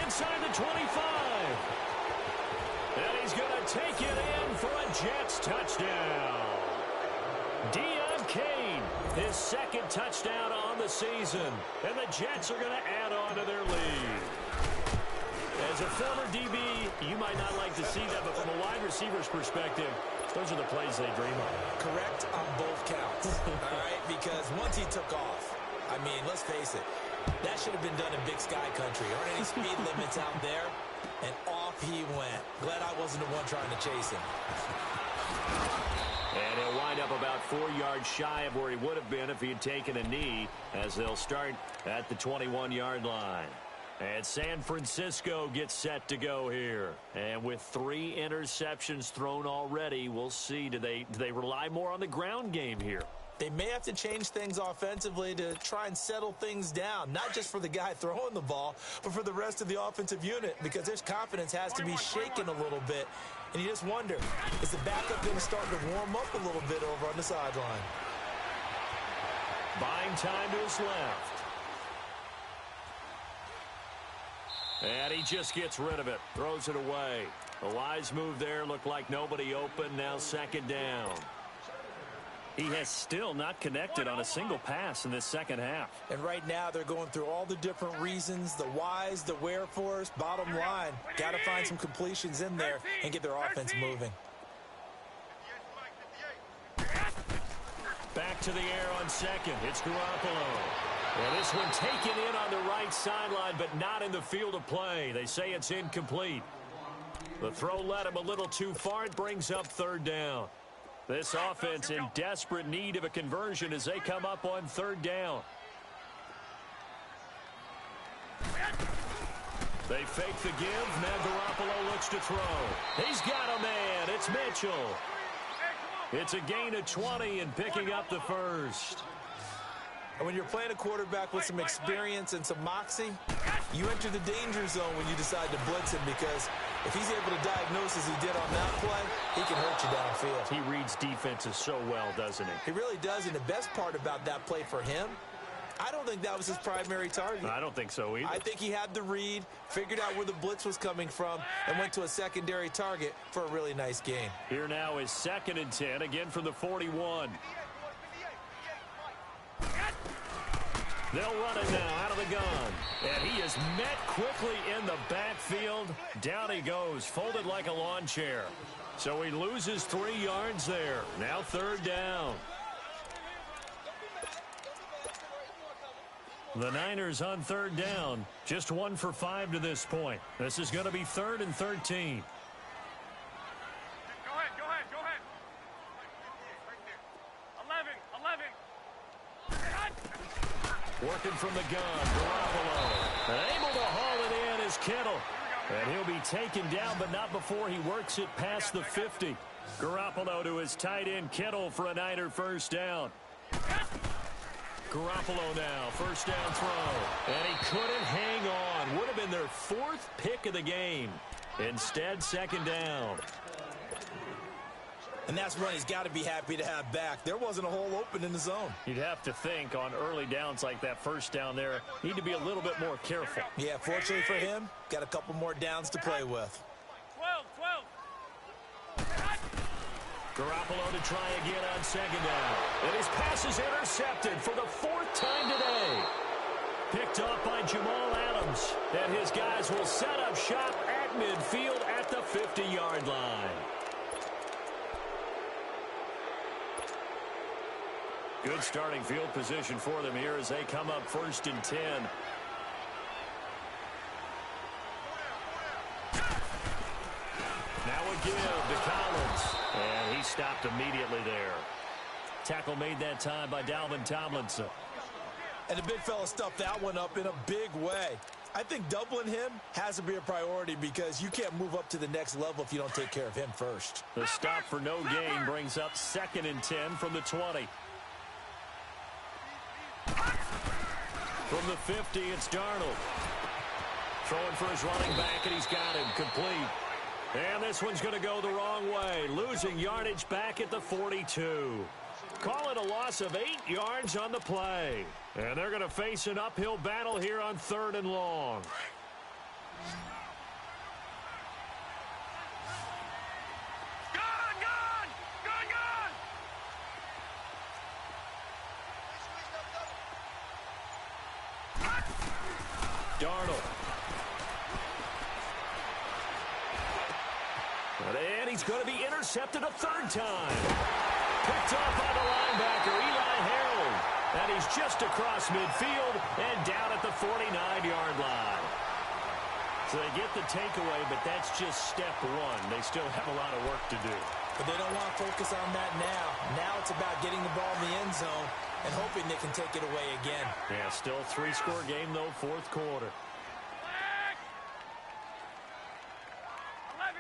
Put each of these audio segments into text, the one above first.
Inside the 25. And he's going to take it in for a Jets touchdown. Deon Cain, his second touchdown on the season. And the Jets are going to add on to their lead. As a former DB, you might not like to see that, but from a wide receiver's perspective, those are the plays they dream of. Correct on both counts, all right? Because once he took off, I mean, let's face it, that should have been done in Big Sky Country. There aren't any speed limits out there, and off he went. Glad I wasn't the one trying to chase him. And he'll wind up about 4 yards shy of where he would have been if he had taken a knee, as they'll start at the 21-yard line. And San Francisco gets set to go here. And with 3 interceptions thrown already, we'll see. Do they rely more on the ground game here? They may have to change things offensively to try and settle things down, not just for the guy throwing the ball, but for the rest of the offensive unit, because their confidence has to be shaken a little bit. And you just wonder, is the backup going to start to warm up a little bit over on the sideline? Buying time to his left. And he just gets rid of it, throws it away. A wise move there, looked like nobody open, now second down. He has still not connected on a single pass in this second half. And right now they're going through all the different reasons, the whys, the wherefores. Bottom line, got to find some completions in there and get their offense moving. Back to the air on second. It's Garoppolo. And this one taken in on the right sideline, but not in the field of play. They say it's incomplete. The throw led him a little too far. It brings up third down. This offense in desperate need of a conversion as they come up on third down. They fake the give. Now Garoppolo looks to throw. He's got a man. It's Mitchell. It's a gain of 20 and picking up the first. And when you're playing a quarterback with some experience and some moxie, you enter the danger zone when you decide to blitz him, because if he's able to diagnose as he did on that play, he can hurt you downfield. He reads defenses so well, doesn't he? He really does, and the best part about that play for him, I don't think that was his primary target. I don't think so either. I think he had the read, figured out where the blitz was coming from, and went to a secondary target for a really nice gain. Here now is 2nd and 10, again from the 41. They'll run it now out of the gun. And he is met quickly in the backfield. Down he goes, folded like a lawn chair. So he loses 3 yards there. Now third down. The Niners on third down. Just 1 for 5 to this point. This is going to be 3rd and 13. Go ahead. 11. Working from the gun, Garoppolo. And able to haul it in is Kittle. And he'll be taken down, but not before he works it past the 50. Garoppolo to his tight end, Kittle, for a Niner first down. Garoppolo now, first down throw. And he couldn't hang on. Would have been their 4th pick of the game. Instead, second down. And that's one he's got to be happy to have back. There wasn't a hole open in the zone. You'd have to think on early downs like that first down there, need to be a little bit more careful. Yeah, fortunately for him, got a couple more downs to play with. 12. Garoppolo to try again on second down. And his pass is intercepted for the 4th time today. Picked off by Jamal Adams. And his guys will set up shop at midfield at the 50-yard line. Good starting field position for them here as they come up 1st and 10. Now a give to Collins. And he stopped immediately there. Tackle made that time by Dalvin Tomlinson. And the big fella stuffed that one up in a big way. I think doubling him has to be a priority, because you can't move up to the next level if you don't take care of him first. The stop for no gain brings up 2nd and 10 from the 20. From the 50, it's Darnold. Throwing for his running back, and he's got him complete. And this one's going to go the wrong way. Losing yardage back at the 42. Call it a loss of 8 yards on the play. And they're going to face an uphill battle here on 3rd and long. Darnold. And he's going to be intercepted a third time. Picked off by the linebacker, Eli Harold. And he's just across midfield and down at the 49-yard line. So they get the takeaway, but that's just step one. They still have a lot of work to do. But they don't want to focus on that now. Now it's about getting the ball in the end zone and hoping they can take it away again. Yeah, still a three-score game, though, fourth quarter. 11.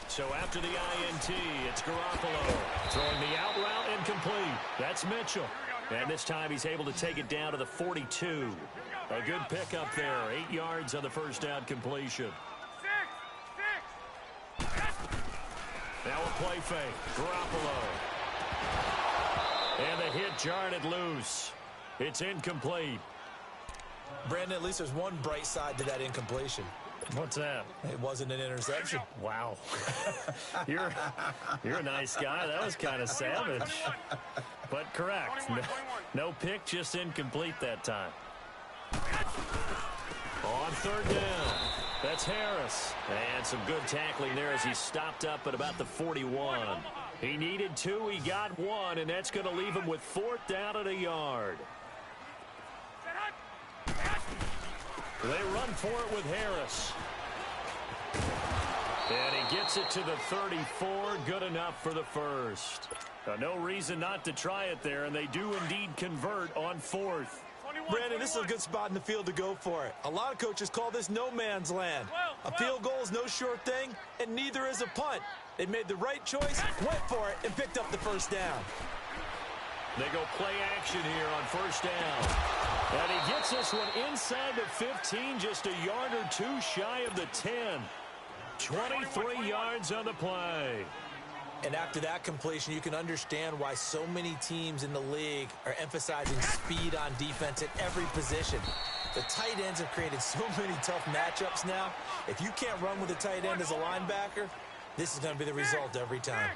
So after the INT, it's Garoppolo throwing the out route incomplete. That's Mitchell. And this time he's able to take it down to the 42. A good pickup there. 8 yards on the first down completion. Now a play fake. Garoppolo. And the hit jarred it loose. It's incomplete. Brandon, at least there's one bright side to that incompletion. What's that? It wasn't an interception. Wow. You're a nice guy. That was kind of savage. But correct. No pick, just incomplete that time. On third down. That's Harris. And some good tackling there as he stopped up at about the 41. He needed 2. He got 1, and that's going to leave him with 4th down at a yard. They run for it with Harris. And he gets it to the 34. Good enough for the first. No reason not to try it there, and they do indeed convert on 4th. Brandon, this is a good spot in the field to go for it. A lot of coaches call this no man's land. A field goal is no sure thing, and neither is a punt. They made the right choice, went for it, and picked up the first down. They go play action here on first down. And he gets this one inside the 15, just a yard or 2 shy of the 10. 23 yards on the play. And after that completion, you can understand why so many teams in the league are emphasizing speed on defense at every position. The tight ends have created so many tough matchups now. If you can't run with a tight end as a linebacker, this is going to be the result every time.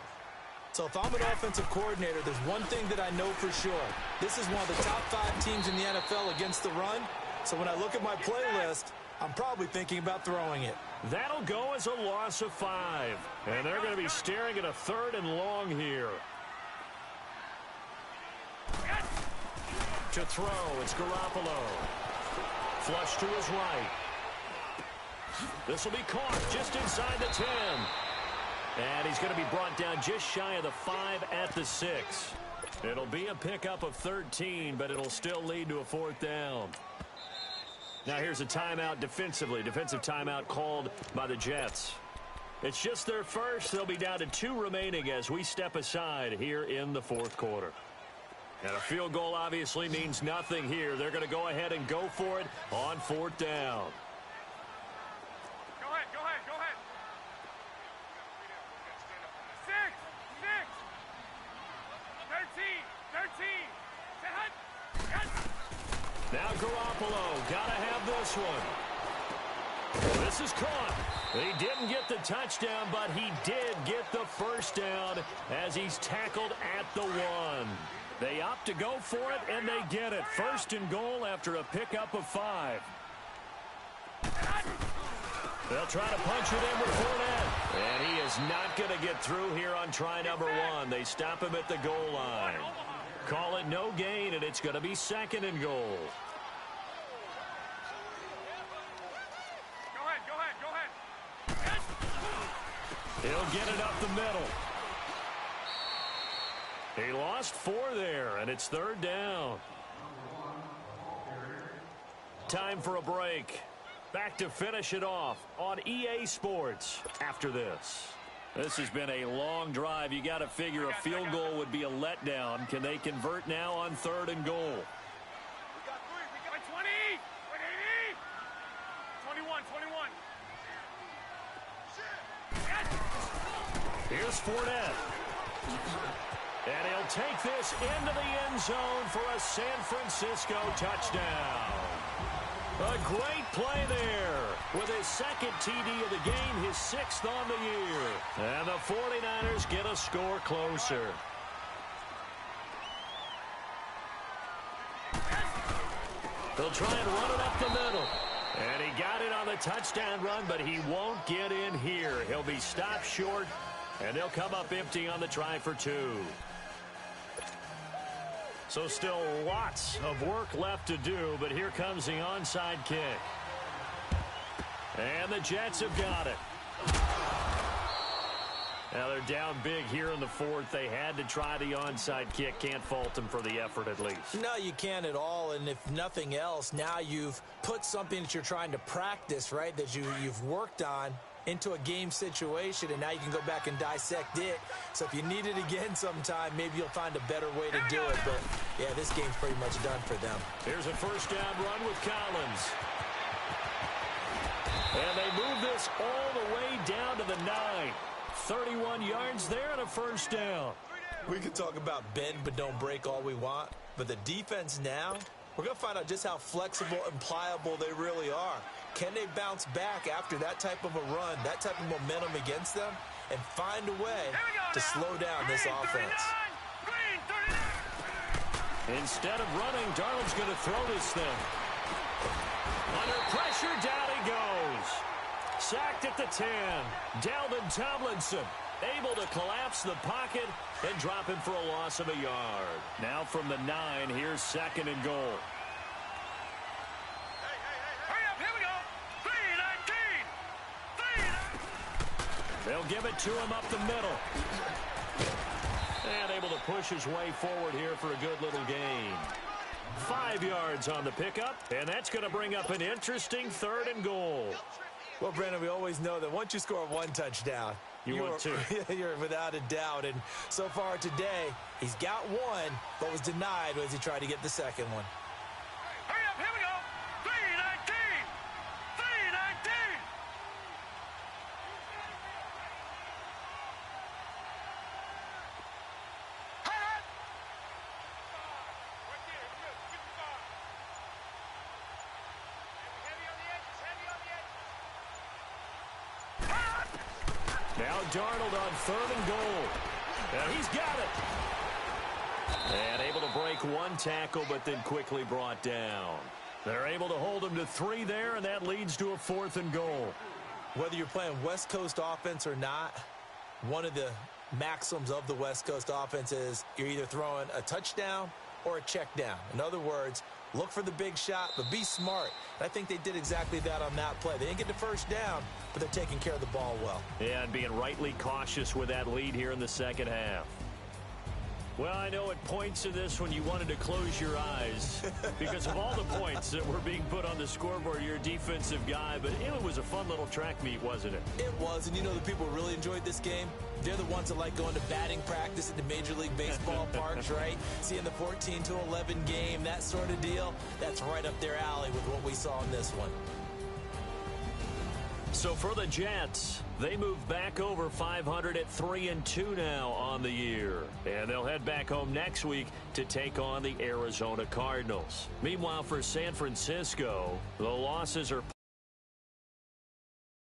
So if I'm an offensive coordinator, there's one thing that I know for sure. This is one of the top 5 teams in the NFL against the run. So when I look at my playlist, I'm probably thinking about throwing it. That'll go as a loss of 5. And they're going to be staring at a 3rd and long here. To throw, it's Garoppolo. Flush to his right. This will be caught just inside the 10. And he's going to be brought down just shy of the 5 at the 6. It'll be a pickup of 13, but it'll still lead to a 4th down. Now here's a timeout defensively. Defensive timeout called by the Jets. It's just their first. They'll be down to 2 remaining as we step aside here in the 4th quarter. And a field goal obviously means nothing here. They're going to go ahead and go for it on 4th down. Go ahead. 13. Now Garoppolo, gotta have this one. This is caught. He didn't get the touchdown, but he did get the first down as he's tackled at the 1. They opt to go for it, and they get it. 1st and goal after a pickup of 5. They'll try to punch it in with Fournette. And he is not going to get through here on try number 1. They stop him at the goal line. Call it no gain, and it's going to be 2nd and goal. Go ahead. He'll get it up the middle. He lost 4 there, and it's 3rd down. Time for a break. Back to finish it off on EA Sports after this. This has been a long drive. You got to figure a field goal would be a letdown. Can they convert now on 3rd and goal? We got 20. 21. Here's Fournette. And he'll take this into the end zone for a San Francisco touchdown. A great play there with his second TD of the game, his 6th on the year. And the 49ers get a score closer. They'll try and run it up the middle. And he got it on the touchdown run, but he won't get in here. He'll be stopped short, and they'll come up empty on the try for 2. So still lots of work left to do, but here comes the onside kick. And the Jets have got it. Now they're down big here in the 4th. They had to try the onside kick. Can't fault them for the effort at least. No, you can't at all. And if nothing else, now you've put something that you're trying to practice, right, that you've worked on into a game situation, and now you can go back and dissect it. So if you need it again sometime, maybe you'll find a better way to do it. But, yeah, this game's pretty much done for them. Here's a first down run with Collins. And they move this all the way down to the 9. 31 yards there and a first down. We can talk about bend but don't break all we want, but the defense now, we're going to find out just how flexible and pliable they really are. Can they bounce back after that type of a run, that type of momentum against them, and find a way to slow down this offense? Instead of running, Darnold's going to throw this thing. Under pressure, down he goes. Sacked at the 10. Dalvin Tomlinson able to collapse the pocket and drop him for a loss of a yard. Now from the 9, here's 2nd and goal. Hurry up, here we go. 3-19. They'll give it to him up the middle. And able to push his way forward here for a good little gain. 5 yards on the pickup, and that's going to bring up an interesting 3rd and goal. Well, Brandon, we always know that once you score 1 touchdown, you're without a doubt. And so far today, he's got 1, but was denied as he tried to get the 2nd one. Hurry up, here we go. 3-19. 3-19. Now Darnold on 3rd and goal. And he's got it. And able to break 1 tackle, but then quickly brought down. They're able to hold him to 3 there, and that leads to a 4th and goal. Whether you're playing West Coast offense or not, one of the maxims of the West Coast offense is you're either throwing a touchdown or a check down. In other words, look for the big shot, but be smart. And I think they did exactly that on that play. They didn't get the first down, but they're taking care of the ball well. Yeah, and being rightly cautious with that lead here in the 2nd half. Well, I know at points in this when you wanted to close your eyes because of all the points that were being put on the scoreboard. You're a defensive guy, but it was a fun little track meet, wasn't it? It was, and you know the people who really enjoyed this game? They're the ones that like going to batting practice at the Major League Baseball parks, right? Seeing the 14-11 game, that sort of deal. That's right up their alley with what we saw in this one. So for the Jets, they move back over 500 at 3-2 now on the year. And they'll head back home next week to take on the Arizona Cardinals. Meanwhile, for San Francisco, the losses are